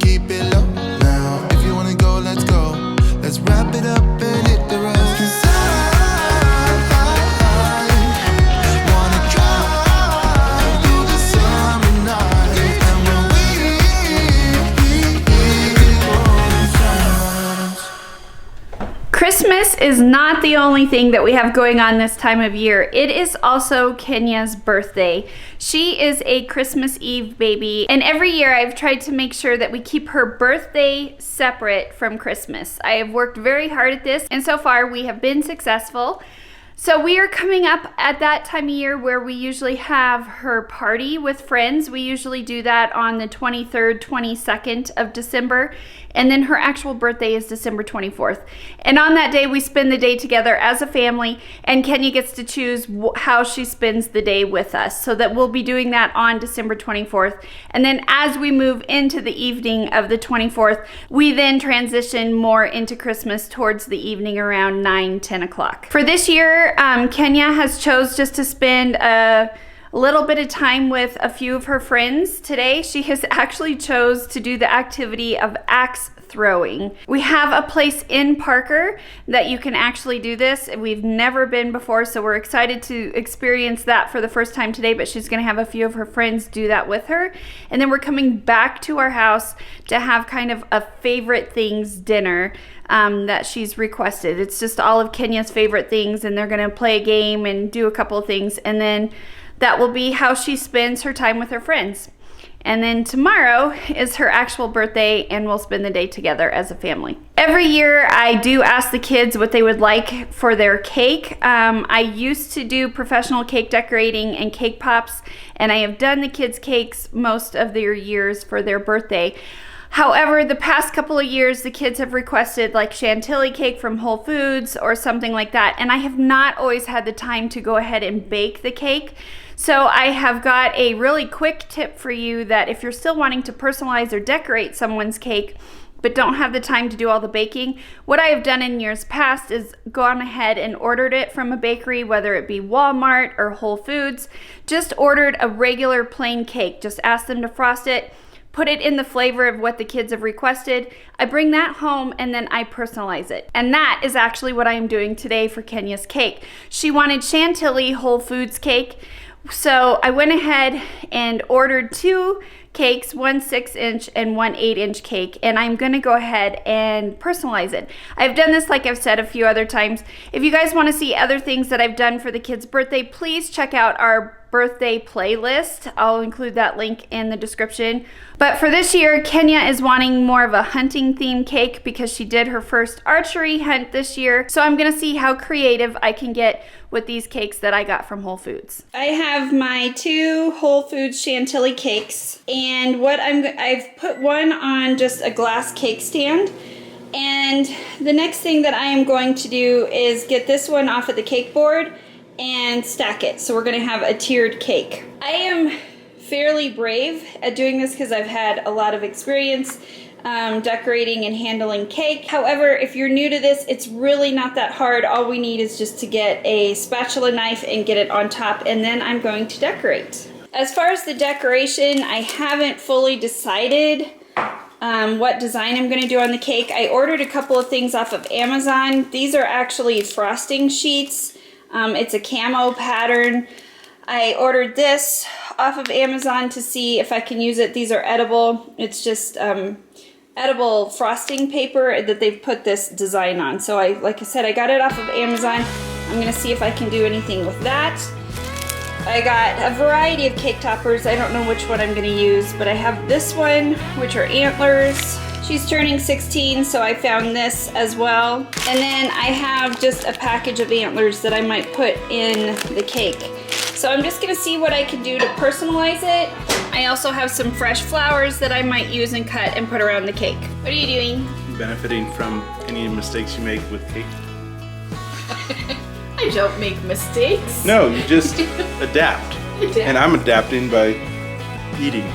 keep it low now. If you wanna go, let's go. Let's wrap it up and hit the road. 'Cause I wanna drive through the summer night. And when we golden summers. Christmas is not the only thing that we have going on this time of year. It is also Kenya's birthday. She is a Christmas Eve baby, and every year I've tried to make sure that we keep her birthday separate from Christmas. I have worked very hard at this, and so far we have been successful. So we are coming up at that time of year where we usually have her party with friends. We usually do that on the 23rd, 22nd of December. And then her actual birthday is December 24th. And on that day, we spend the day together as a family, and Kenya gets to choose how she spends the day with us. So that we'll be doing that on December 24th. And then as we move into the evening of the 24th, we then transition more into Christmas towards the evening around 9, 10 o'clock. For this year, Kenya has chose just to spend a little bit of time with a few of her friends. Today, she has actually chose to do the activity of axe throwing. We have a place in Parker that you can actually do this. We've never been before, so we're excited to experience that for the first time today, but she's gonna have a few of her friends do that with her. And then we're coming back to our house to have kind of a favorite things dinner that she's requested. It's just all of Kenya's favorite things, and they're gonna play a game and do a couple of things, and then that will be how she spends her time with her friends. And then tomorrow is her actual birthday, and we'll spend the day together as a family. Every year I do ask the kids what they would like for their cake. I used to do professional cake decorating and cake pops, and I have done the kids' cakes most of their years for their birthday. However, the past couple of years, the kids have requested like chantilly cake from Whole Foods or something like that, and I have not always had the time to go ahead and bake the cake. So I have got a really quick tip for you that if you're still wanting to personalize or decorate someone's cake, but don't have the time to do all the baking, what I have done in years past is gone ahead and ordered it from a bakery, whether it be Walmart or Whole Foods. Just ordered a regular plain cake. Just ask them to frost it, put it in the flavor of what the kids have requested. I bring that home and then I personalize it. And that is actually what I am doing today for Kenya's cake. She wanted chantilly Whole Foods cake. So I went ahead and ordered 2 cakes, one 6-inch and one 8-inch cake, and I'm gonna go ahead and personalize it. I've done this, like I've said a few other times. If you guys wanna see other things that I've done for the kids' birthday, please check out our birthday playlist. I'll include that link in the description. But for this year, Kenya is wanting more of a hunting theme cake because she did her first archery hunt this year. So I'm gonna see how creative I can get with these cakes that I got from Whole Foods. I have my 2 Whole Foods chantilly cakes, and what I've put one on just a glass cake stand. And the next thing that I am going to do is get this one off of the cake board and stack it. So we're gonna have a tiered cake. I am fairly brave at doing this because I've had a lot of experience decorating and handling cake. However, if you're new to this, it's really not that hard. All we need is just to get a spatula knife and get it on top, and then I'm going to decorate. As far as the decoration, I haven't fully decided what design I'm going to do on the cake. I ordered a couple of things off of Amazon. These are actually frosting sheets. It's a camo pattern. I ordered this off of Amazon to see if I can use it. These are edible. It's just edible frosting paper that they've put this design on. So like I said, I got it off of Amazon. I'm gonna see if I can do anything with that. I got a variety of cake toppers. I don't know which one I'm gonna use, but I have this one, which are antlers. She's turning 16, so I found this as well. And then I have just a package of antlers that I might put in the cake. So I'm just gonna see what I can do to personalize it. I also have some fresh flowers that I might use and cut and put around the cake. What are you doing? Benefiting from any mistakes you make with cake? I don't make mistakes. No, you just adapt. And I'm adapting by eating.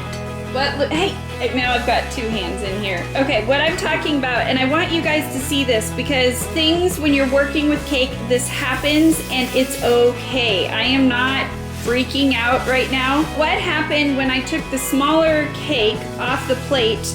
What? Hey, now I've got 2 hands in here. Okay, what I'm talking about, and I want you guys to see this because things, when you're working with cake, this happens and it's okay. I am not freaking out right now. What happened when I took the smaller cake off the plate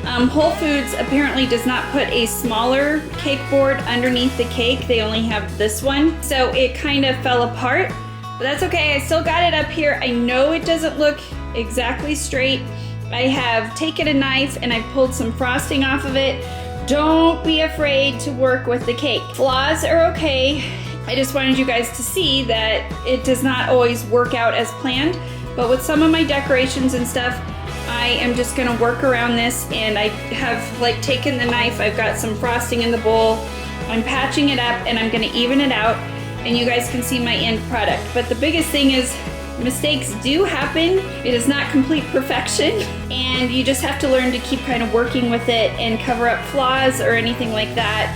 Whole Foods apparently does not put a smaller cake board underneath the cake. They only have this one. So it kind of fell apart, but that's okay. I still got it up here. I know it doesn't look exactly straight. I have taken a knife and I pulled some frosting off of it. Don't be afraid to work with the cake. Flaws are okay. I just wanted you guys to see that it does not always work out as planned, but with some of my decorations and stuff, I am just gonna work around this, and I have like taken the knife, I've got some frosting in the bowl, I'm patching it up and I'm gonna even it out, and you guys can see my end product. But the biggest thing is mistakes do happen. It is not complete perfection, and you just have to learn to keep kind of working with it and cover up flaws or anything like that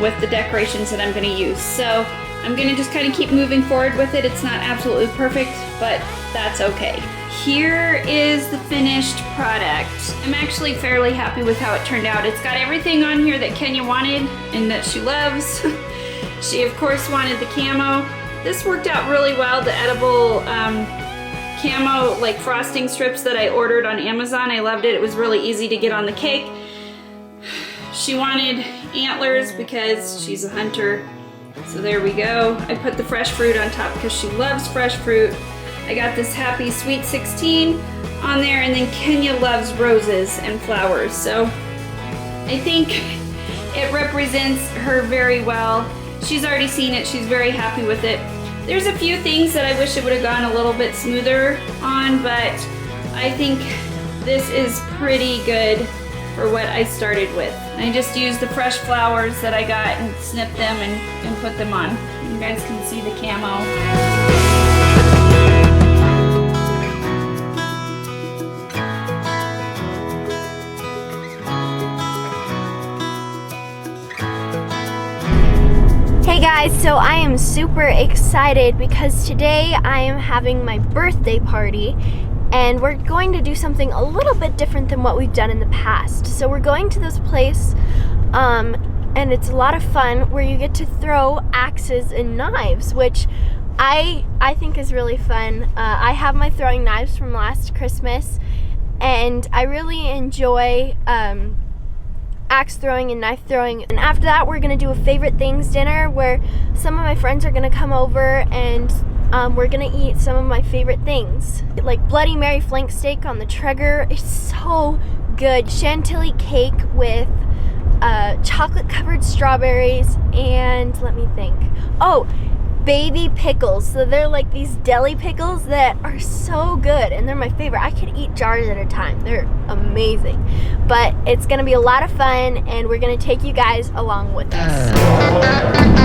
with the decorations that I'm gonna use. So I'm gonna just kind of keep moving forward with it. It's not absolutely perfect, but that's okay. Here is the finished product. I'm actually fairly happy with how it turned out. It's got everything on here that Kenya wanted and that she loves. She of course wanted the camo. This worked out really well, the edible camo like frosting strips that I ordered on Amazon. I loved it. It was really easy to get on the cake. She wanted antlers because she's a hunter. So there we go. I put the fresh fruit on top because she loves fresh fruit. I got this Happy Sweet 16 on there, and then Kenya loves roses and flowers. So I think it represents her very well. She's already seen it. She's very happy with it. There's a few things that I wish it would have gone a little bit smoother on, but I think this is pretty good for what I started with. I just used the fresh flowers that I got and snipped them and put them on. You guys can see the camo. Hey guys, so I am super excited because today I am having my birthday party, and we're going to do something a little bit different than what we've done in the past. So we're going to this place and it's a lot of fun where you get to throw axes and knives, which I think is really fun. I have my throwing knives from last Christmas, and I really enjoy axe throwing and knife throwing. And after that, we're gonna do a favorite things dinner where some of my friends are gonna come over, and we're gonna eat some of my favorite things, like Bloody Mary flank steak on the Traeger. It's so good. Chantilly cake with chocolate covered strawberries, and let me think. Oh, baby pickles. So they're like these deli pickles that are so good, and they're my favorite. I could eat jars at a time. They're amazing. But it's gonna be a lot of fun, and we're gonna take you guys along with us.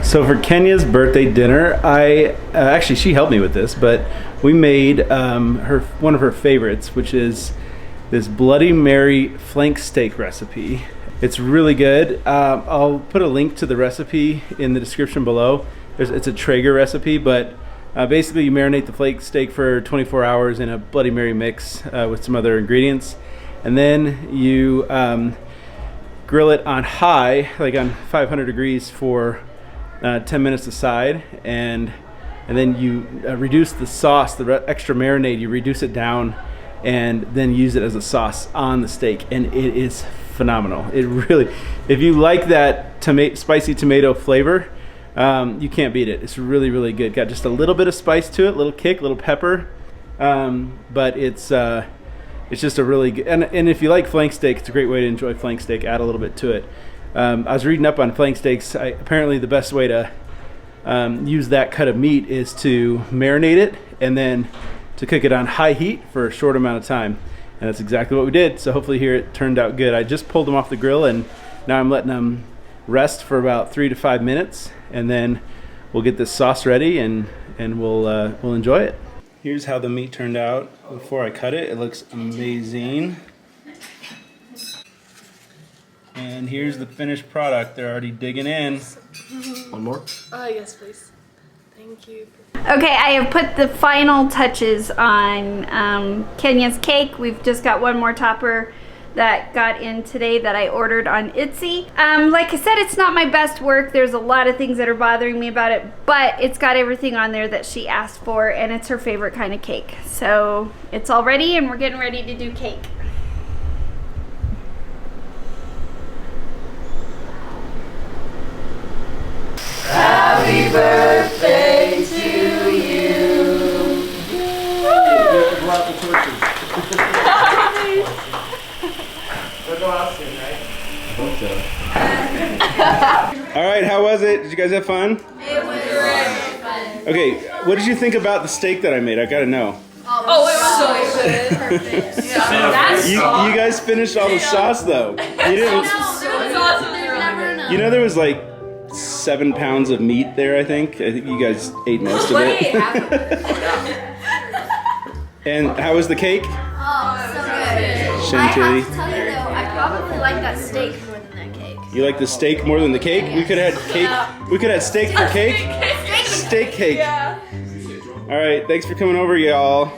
So for Kenya's birthday dinner, actually she helped me with this, but we made one of her favorites, which is this Bloody Mary flank steak recipe. It's really good. I'll put a link to the recipe in the description below. It's a Traeger recipe, but basically you marinate the flank steak for 24 hours in a Bloody Mary mix with some other ingredients, and then you grill it on high, like on 500 degrees for 10 minutes aside, and then you reduce the sauce, the extra marinade, you reduce it down and then use it as a sauce on the steak, and it is phenomenal. It really, if you like that spicy tomato flavor, you can't beat it. It's really, really good. Got just a little bit of spice to it, little kick, little pepper, but it's just a really good, and if you like flank steak, it's a great way to enjoy flank steak. Add a little bit to it. I was reading up on flank steaks. Apparently the best way to use that cut of meat is to marinate it and then to cook it on high heat for a short amount of time. And that's exactly what we did. So hopefully here it turned out good. I just pulled them off the grill and now I'm letting them rest for about 3 to 5 minutes, and then we'll get this sauce ready and we'll enjoy it. Here's how the meat turned out before I cut it. It looks amazing. And here's the finished product. They're already digging in. One more? Yes, please. Thank you. Okay, I have put the final touches on Kenya's cake. We've just got one more topper that got in today that I ordered on Etsy. Like I said, it's not my best work. There's a lot of things that are bothering me about it, but it's got everything on there that she asked for, and it's her favorite kind of cake. So it's all ready, and we're getting ready to do cake. Happy birthday to you. All right, how was it? Did you guys have fun? It was really fun. Okay, what did you think about the steak that I made? I gotta know. Oh, it was so good. Perfect. Yeah. That's You guys finished all the sauce though. You didn't. You know there was like 7 pounds of meat there. I think you guys ate most of it. And how was the cake? Oh, so good. Chantilly. I have to tell you though, I probably like that steak more than that cake. You like the steak more than the cake? We could have had cake. We could have steak for cake. Steak cake. Yeah. All right, thanks for coming over, y'all.